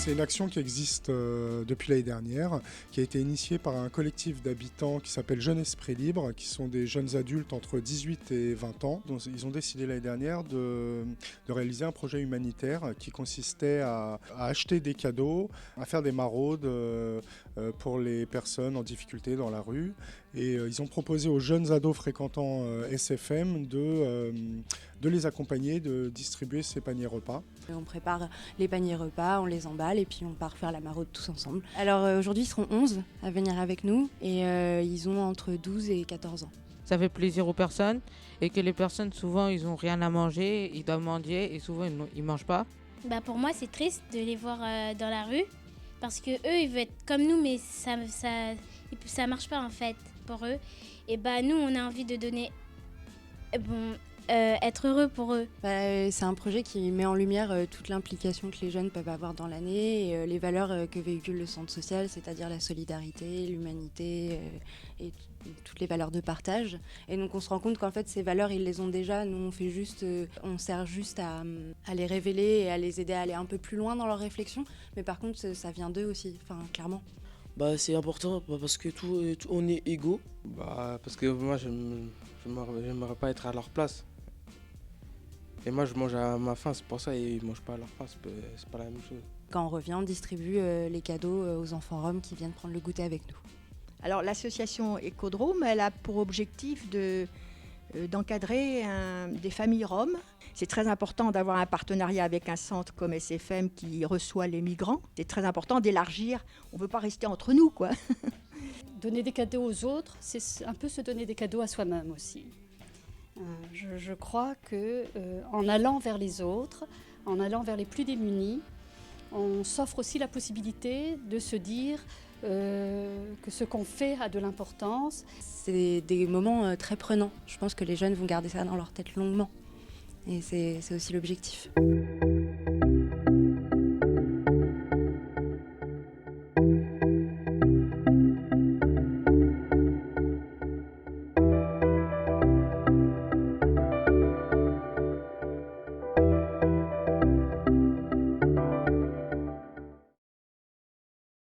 C'est une action qui existe depuis l'année dernière, qui a été initiée par un collectif d'habitants qui s'appelle Jeunes Esprits Libres, qui sont des jeunes adultes entre 18 et 20 ans. Donc, ils ont décidé l'année dernière de réaliser un projet humanitaire qui consistait à acheter des cadeaux, à faire des maraudes pour les personnes en difficulté dans la rue. Et ils ont proposé aux jeunes ados fréquentant SFM de les accompagner, de distribuer ces paniers repas. On prépare les paniers repas, on les emballe et puis on part faire la maraude tous ensemble. Alors aujourd'hui ils seront 11 à venir avec nous et ils ont entre 12 et 14 ans. Ça fait plaisir aux personnes et que les personnes souvent ils n'ont rien à manger, ils doivent manger et souvent ils ne mangent pas. Pour moi c'est triste de les voir dans la rue parce que eux ils veulent être comme nous mais ça marche pas en fait pour eux. Et nous on a envie de donner être heureux pour eux. C'est un projet qui met en lumière toute l'implication que les jeunes peuvent avoir dans l'année et les valeurs que véhicule le centre social, c'est-à-dire la solidarité, l'humanité et toutes les valeurs de partage. Et donc on se rend compte qu'en fait ces valeurs ils les ont déjà, nous on sert juste à les révéler et à les aider à aller un peu plus loin dans leur réflexion, mais par contre ça vient d'eux aussi, clairement. C'est important parce que on est égaux. Parce que moi je n'aimerais pas être à leur place. Et moi je mange à ma faim, c'est pour ça ils ne mangent pas à leur faim, c'est pas la même chose. Quand on revient, on distribue les cadeaux aux enfants roms qui viennent prendre le goûter avec nous. Alors l'association Écodrome, elle a pour objectif d'encadrer des familles roms. C'est très important d'avoir un partenariat avec un centre comme SFM qui reçoit les migrants. C'est très important d'élargir, on ne veut pas rester entre nous, quoi. Donner des cadeaux aux autres, c'est un peu se donner des cadeaux à soi-même aussi. Je crois qu'en allant vers les autres, en allant vers les plus démunis, on s'offre aussi la possibilité de se dire que ce qu'on fait a de l'importance. C'est des moments très prenants. Je pense que les jeunes vont garder ça dans leur tête longuement. Et c'est aussi l'objectif.